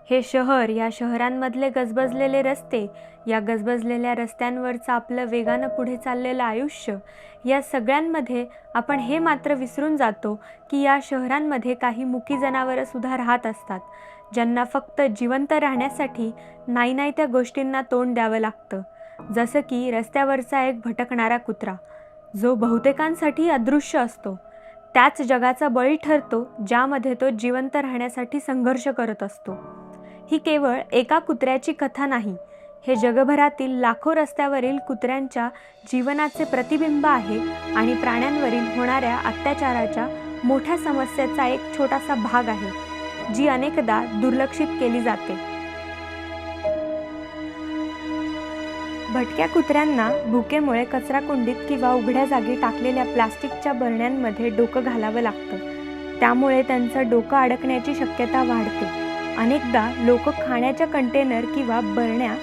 हे शहर, या शहरांमधले गजबजलेले रस्ते, या गजबजलेल्या रस्त्यांवरचं आपलं वेगानं पुढे चाललेलं आयुष्य, या सगळ्यांमध्ये आपण हे मात्र विसरून जातो की या शहरांमध्ये काही मुकी जनावरं सुद्धा राहत असतात, ज्यांना फक्त जिवंत राहण्यासाठी नाही त्या गोष्टींना तोंड द्यावं लागतं. जसं की रस्त्यावरचा एक भटकणारा कुत्रा, जो बहुतेकांसाठी अदृश्य असतो, त्याच जगाचा बळी ठरतो ज्यामध्ये तो जिवंत राहण्यासाठी संघर्ष करत असतो. ही केवळ एका कुत्र्याची कथा नाही, हे जगभरातील लाखो रस्त्यावरील कुत्र्यांच्या जीवनाचे प्रतिबिंब आहे आणि प्राण्यांवरील होणाऱ्या अत्याचाराच्या मोठ्या समस्येचा एक छोटासा भाग आहे, जी अनेकदा दुर्लक्षित केली जाते. भटक्या कुत्र्यांना भुकेमुळे कचराकुंडीत किंवा उघड्या जागी टाकलेल्या प्लास्टिकच्या बरण्यांमध्ये डोकं घालावं लागतं. त्यामुळे त्यांचं डोकं अडकण्याची शक्यता वाढते. अनेकदा लोक खाण्याच्या कंटेनर किंवा बरण्या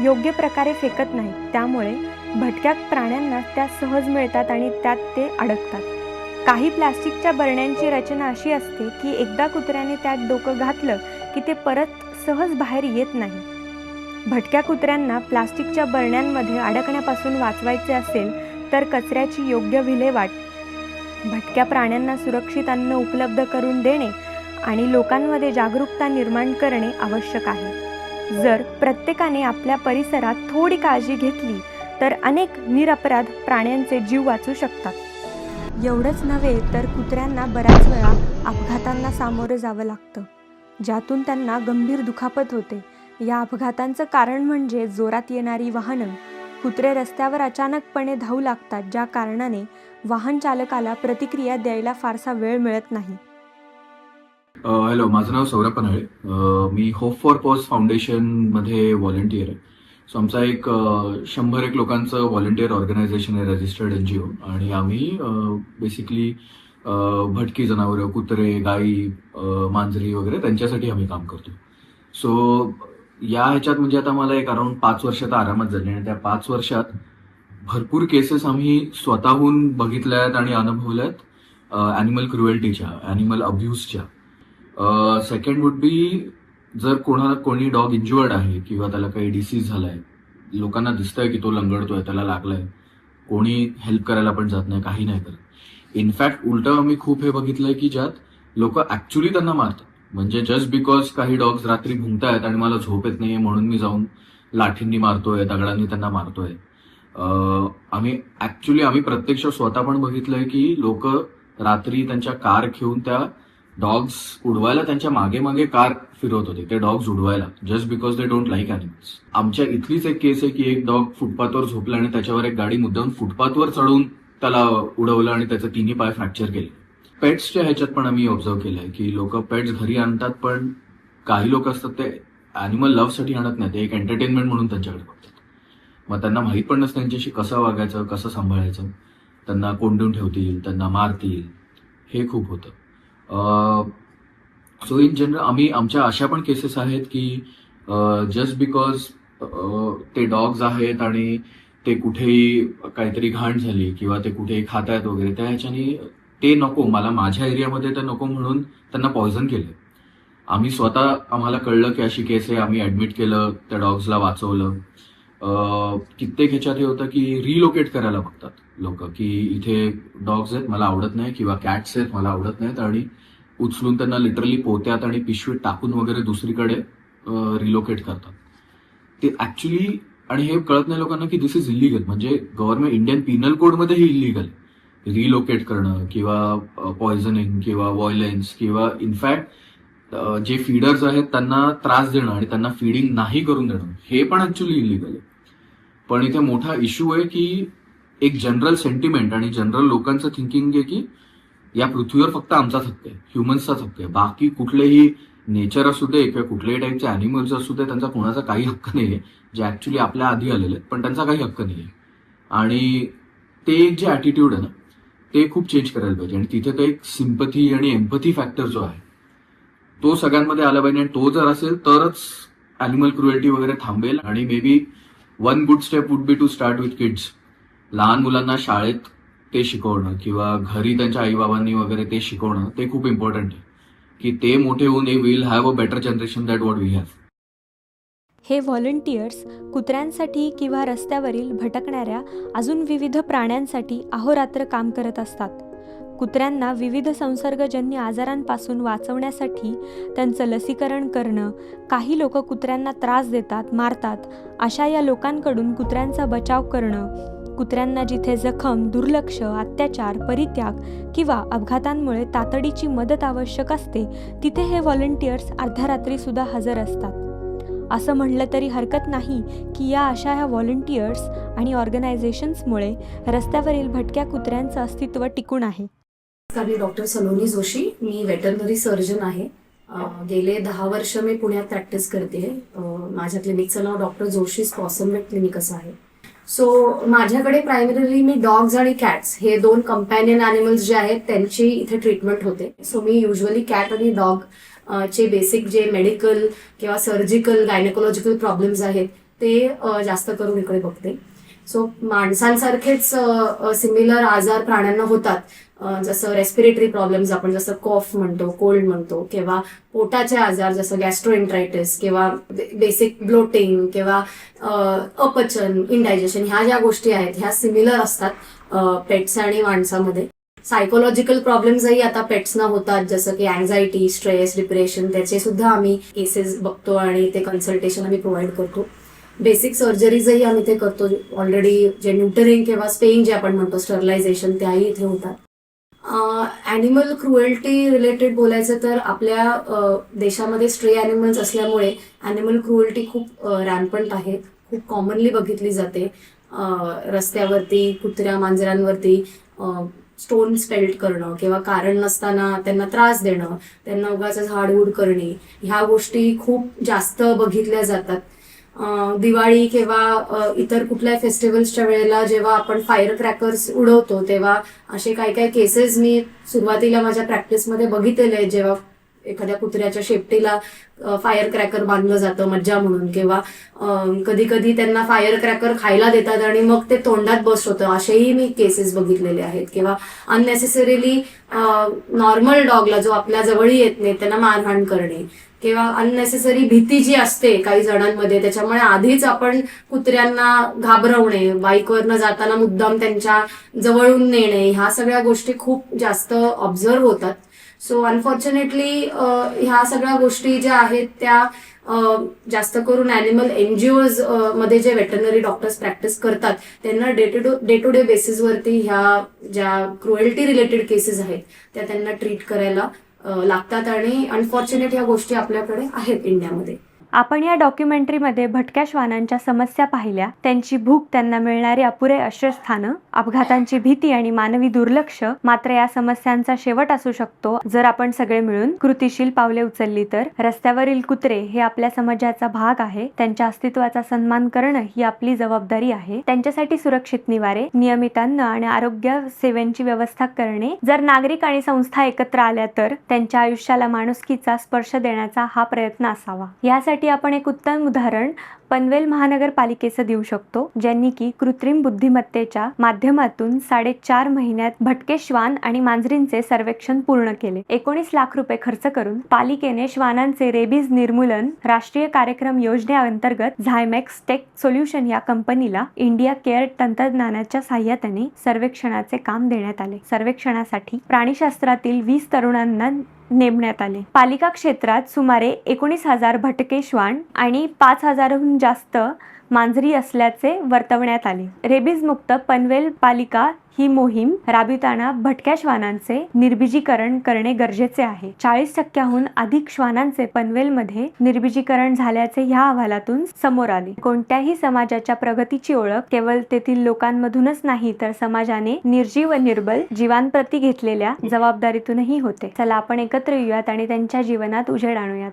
योग्य प्रकारे फेकत नाहीत, त्यामुळे भटक्या प्राण्यांना त्या सहज मिळतात आणि त्यात ते अडकतात. काही प्लास्टिकच्या बरण्यांची रचना अशी असते की एकदा कुत्र्याने त्यात डोकं घातलं की ते परत सहज बाहेर येत नाही. भटक्या कुत्र्यांना प्लास्टिकच्या बरण्यांमध्ये अडकण्यापासून वाचवायचे असेल तर कचऱ्याची योग्य विल्हेवाट, भटक्या प्राण्यांना सुरक्षित अन्न उपलब्ध करून देणे आणि लोकांमध्ये जागरूकता निर्माण करणे आवश्यक आहे. जर प्रत्येकाने आपल्या परिसरात थोडी काळजी घेतली तर अनेक निरपराध प्राण्यांचे जीव वाचू शकतात. एवढंच नव्हे तर कुत्र्यांना बऱ्याच वेळा अपघातांना सामोरं जावं लागतं, ज्यातून त्यांना गंभीर दुखापत होते. या अपघातांचं कारण म्हणजे जोरात येणारी वाहनं. कुत्रे रस्त्यावर अचानकपणे धावू लागतात, ज्या कारणाने वाहन चालकाला प्रतिक्रिया द्यायला फारसा वेळ मिळत नाही. हॅलो, माझं नाव सौरभ पन्हाळे. मी होप फॉर पॉज फाउंडेशनमध्ये व्हॉलंटियर आहे. सो आमचा एक 100 लोकांचं व्हॉलंटियर ऑर्गनायझेशन आहे, रजिस्टर्ड NGO. आणि आम्ही बेसिकली भटकी जनावरं, कुत्रे, गाई, मांजरी वगैरे त्यांच्यासाठी आम्ही काम करतो. सो या ह्याच्यात म्हणजे आता मला एक अराउंड 5 वर्ष तर आरामात झाली आणि त्या 5 वर्षात भरपूर केसेस आम्ही स्वतःहून बघितल्यात आणि अनुभवल्यात ॲनिमल क्रुएल्टीच्या, ॲनिमल अब्यूजच्या. सेकंड वुड बी, जर कोणी डॉग इंज्युअर्ड आहे किंवा त्याला काही डिसीज झालाय, लोकांना दिसतंय की तो लंगडतोय, त्याला लागलाय, कोणी हेल्प करायला पण जात नाही, काही नाही करत. इनफॅक्ट उलटं आम्ही खूप हे बघितलंय की ज्यात लोक ऍक्च्युली त्यांना मारतात. म्हणजे जस्ट बिकॉज काही डॉग्स रात्री भुंकतायत आणि मला झोप येत नाहीये म्हणून मी जाऊन लाठींनी मारतोय, दगडांनी त्यांना मारतोय. आम्ही प्रत्यक्ष स्वतः पण बघितलंय की लोक रात्री त्यांच्या कार घेऊन त्या डॉग्स उडवायला त्यांच्या मागे मागे कार फिरवत होते, ते डॉग्स उडवायला, just because they don't like animals. आमच्या इथलीच एक केस आहे की एक डॉग फुटपाथवर झोपला आणि त्याच्यावर एक गाडी मुद्दाम फुटपाथवर चढून त्याला उडवलं आणि त्याचे तिन्ही पाय फ्रॅक्चर केले. पेट्सच्या ह्याच्यात पण आम्ही ऑब्झर्व केलंय की लोक पेट्स घरी आणतात, पण काही लोक असतात ते ॲनिमल लव्हसाठी आणत नाही, ते एक एंटरटेनमेंट म्हणून त्यांच्याकडे बघतात. मग त्यांना माहीत पण नसतं त्यांच्याशी कसं वागायचं, कसं सांभाळायचं. त्यांना कोंडून ठेवतील, त्यांना मारतील, हे खूप होतं. सो इन जनरल आमच्या अशा पण केसेस आहेत की जस्ट बिकॉज ते डॉग्स आहेत आणि ते कुठेही काहीतरी घाण झाली किंवा ते कुठेही खात आहेत वगैरे, त्या ह्याच्याने ते नको, मला माझ्या एरियामध्ये ते नको म्हणून त्यांना पॉयझन केलं. आम्हाला कळलं की अशी केस आहे, आम्ही ऍडमिट केलं, त्या डॉग्सला वाचवलं. कित्येक ह्याच्यात हे होतं की रिलोकेट करायला बघतात लोक की इथे डॉग्स आहेत मला आवडत नाही किंवा कॅट्स आहेत मला आवडत नाहीत, आणि उचलून त्यांना लिटरली पोत्यात आणि पिशवीत टाकून वगैरे दुसरीकडे रिलोकेट करतात. ते ऍक्च्युली, आणि हे कळत नाही लोकांना की दिस इज इलिगल. म्हणजे गव्हर्नमेंट इंडियन पिनल कोडमध्ये हे इलिगल आहे, रिलोकेट करणं किंवा पॉयझनिंग किंवा व्हायलन्स किंवा इनफॅक्ट जे फीडर्स आहेत त्यांना त्रास देणं आणि त्यांना फीडिंग नाही करून देणं, हे पण ऍक्च्युली इलिगल आहे. पण इथे मोठा इश्यू आहे की एक जनरल सेंटिमेंट आणि जनरल लोकांचं थिंकिंग आहे की या पृथ्वीवर फक्त आमचाच हक्क आहे, ह्युमन्सचाच हक्क आहे, बाकी कुठलेही नेचर असू दे किंवा कुठल्याही टाईपचे अॅनिमल्स असू दे त्यांचा कोणाचा काही हक्क नाहीये, जे ऍक्च्युली आपल्या आधी आलेले आहेत पण त्यांचा काही हक्क नाहीये. आणि ते जे ॲटिट्यूड आहे ना, ते खूप चेंज करायला पाहिजे. आणि तिथे तो एक सिम्पथी आणि एम्पथी फॅक्टर जो आहे तो सगळ्यांमध्ये आला पाहिजे. आणि तो जर असेल तरच ॲनिमल क्रुएल्टी वगैरे थांबेल. आणि maybe one good step would be to start with kids. लहान मुलांना शाळेत ते शिकवणं किंवा घरी त्यांच्या आईबाबांनी वगैरे ते शिकवणं, ते खूप इम्पॉर्टंट आहे. की ते मोठे होऊन will have a better generation that what we have. हे व्हॉलंटियर्स कुत्र्यांसाठी किंवा रस्त्यावरील भटकणाऱ्या अजून विविध प्राण्यांसाठी अहोरात्र काम करत असतात. कुत्र्यांना विविध संसर्गजन्य आजारांपासून वाचवण्यासाठी त्यांचं लसीकरण करणं, काही लोक कुत्र्यांना त्रास देतात, मारतात, अशा या लोकांकडून कुत्र्यांचा बचाव करणं, कुत्र्यांना जिथे जखम, दुर्लक्ष, अत्याचार, परित्याग किंवा अपघातांमुळे तातडीची मदत आवश्यक असते, तिथे हे व्हॉलंटियर्स अर्ध्या रात्रीसुद्धा हजर असतात. असं म्हणलं तरी हरकत नाही की या अशा ह्या व्हॉलंटियर्स आणि ऑर्गनायझेशन्समुळे रस्त्यावरील भटक्या कुत्र्यांचं अस्तित्व टिकून आहे. मी डॉक्टर सलोनी जोशी, मी वेटरनरी सर्जन आहे. गेले 10 वर्ष मी पुण्यात प्रॅक्टिस करते. माझ्या क्लिनिकचं नाव doctor Joshi's POSSUM weight clinic असं आहे. सो माझ्याकडे प्रायमरीली मी डॉग्स आणि कॅट्स हे 2 कंपॅनियन ॲनिमल्स जे आहेत त्यांची इथे ट्रीटमेंट होते. सो मी युजली कॅट आणि डॉग चे बेसिक जे मेडिकल किंवा सर्जिकल गायनेकोलॉजिकल प्रॉब्लेम्स आहेत ते जास्त करून इकडे बघते. सो माणसांसारखेच सिमिलर आजार प्राण्यांना होतात, जसं रेस्पिरेटरी प्रॉब्लेम्स आपण जसं कॉफ म्हणतो, कोल्ड म्हणतो, किंवा पोटाचे आजार जसं गॅस्ट्रोएंट्रायटिस किंवा बेसिक ब्लोटिंग किंवा अपचन, इंडायजेशन, ह्या ज्या गोष्टी आहेत ह्या सिमिलर असतात पेट्स आणि माणसामध्ये. सायकोलॉजिकल प्रॉब्लेम्सही आता पेट्सना होतात, जसं की अँझायटी, स्ट्रेस, डिप्रेशन, त्याचे सुद्धा आम्ही केसेस बघतो आणि ते कन्सल्टेशन आम्ही प्रोव्हाइड करतो. बेसिक सर्जरीजही आम्ही ते करतो. ऑलरेडी जे न्यूटरिंग किंवा स्पेइंग जे आपण म्हणतो, स्टरलायझेशन, त्याही इथे होतात. ॲनिमल क्रुएल्टी रिलेटेड बोलायचं तर आपल्या देशामध्ये स्ट्रे ॲनिमल्स असल्यामुळे ॲनिमल क्रुएल्टी खूप रॅम्पंट आहे, खूप कॉमनली बघितली जाते. रस्त्यावरती कुत्र्या मांजरांवरती स्टोन्स पेल्ट करणं किंवा कारण नसताना त्यांना त्रास देणं, त्यांना उगाच झाडूड करणे, ह्या गोष्टी खूप जास्त बघितल्या जातात. दिवाळी किंवा इतर कुठल्या फेस्टिवल्सच्या वेळेला जेव्हा आपण फायर क्रॅकर्स उडवतो तेव्हा असे काही काही केसेस मी सुरुवातीला माझ्या प्रॅक्टिसमध्ये बघितलेले आहेत, जेव्हा एखाद्या कुत्र्याच्या शेपटीला फायर क्रॅकर बांधलं जातं मज्जा म्हणून, किंवा कधी कधी त्यांना फायर क्रॅकर खायला देतात आणि मग ते तोंडात बस्ट होतं, असेही मी केसेस बघितलेले आहेत. किंवा अननेसेसरीली नॉर्मल डॉगला जो आपल्या जवळ येत नाही त्यांना मारहाण करणे, किंवा अननेसेसरी भीती जी असते काही जणांमध्ये, त्याच्यामुळे आधीच आपण कुत्र्यांना घाबरवणे, बाईकवरनं जाताना मुद्दाम त्यांच्या जवळून नेणे, ह्या सगळ्या गोष्टी खूप जास्त ऑब्झर्व होतात. सो अनफॉर्च्युनेटली ह्या सगळ्या गोष्टी ज्या आहेत त्या जास्त करून ॲनिमल एनजीओज मध्ये जे वेटरनरी डॉक्टर्स प्रॅक्टिस करतात त्यांना डे टू डे बेसिसवरती ह्या ज्या क्रुएल्टी रिलेटेड केसेस आहेत त्या त्यांना ट्रीट करायला लागतात. आणि अनफॉर्च्युनेट ह्या गोष्टी आपल्याकडे आहेत इंडियामध्ये. आपण या डॉक्युमेंटरीमध्ये भटक्या श्वानांच्या समस्या पाहिल्या, त्यांची भूक, त्यांना मिळणारी अपुरे आश्रयस्थानं, अपघातांची भीती आणि मानवी दुर्लक्ष. मात्र या समस्यांचा शेवट असू शकतो जर आपण सगळे मिळून कृतिशील पावले उचलली तर. रस्त्यावरील कुत्रे हे आपल्या समाजाचा भाग आहे, त्यांच्या अस्तित्वाचा सन्मान करणं ही आपली जबाबदारी आहे. त्यांच्यासाठी सुरक्षित निवारे, नियमित अन्न आणि आरोग्य सेवांची व्यवस्था करणे. जर नागरिक आणि संस्था एकत्र आल्या तर त्यांच्या आयुष्याला माणुसकीचा स्पर्श देण्याचा हा प्रयत्न असावा. यासाठी आपण एक उत्तम उदाहरण पनवेल महानगरपालिकेचं देऊ शकतो, ज्यांनी की कृत्रिम बुद्धिमत्तेच्या माध्यमातून 4.5 महिन्यात भटके श्वान आणि मांजरींचे सर्वेक्षण पूर्ण केले. 19 लाख रुपये खर्च करून पालिकेने श्वानांचे रेबीज निर्मूलन राष्ट्रीय कार्यक्रम योजनेअंतर्गत झायमॅक्स टेक सोल्युशन या कंपनीला इंडिया केअर तंत्रज्ञानाच्या साहाय्याने सर्वेक्षणाचे काम देण्यात आले. सर्वेक्षणासाठी प्राणीशास्त्रातील 20 तरुणांना नेमण्यात आले. पालिका क्षेत्रात सुमारे 19,000 भटके श्वान आणि 5,000हून जास्त मांजरी असल्याचे वर्तवण्यात आले. रेबीज मुक्त पनवेल पालिका ही मोहीम राबविताना भटक्या श्वानांचे निर्बीजीकरण करणे गरजेचे आहे. 40%हून अधिक श्वानांचे पनवेलमध्ये निर्बीजीकरण झाल्याचे ह्या अहवालातून समोर आले. कोणत्याही समाजाच्या प्रगतीची ओळख केवळ तेथील लोकांमधूनच नाही तर समाजाने निर्जीव व निर्बल जीवांप्रती घेतलेल्या जबाबदारीतूनही होते. चला आपण एकत्र येऊयात आणि त्यांच्या जीवनात उजेड आणूयात.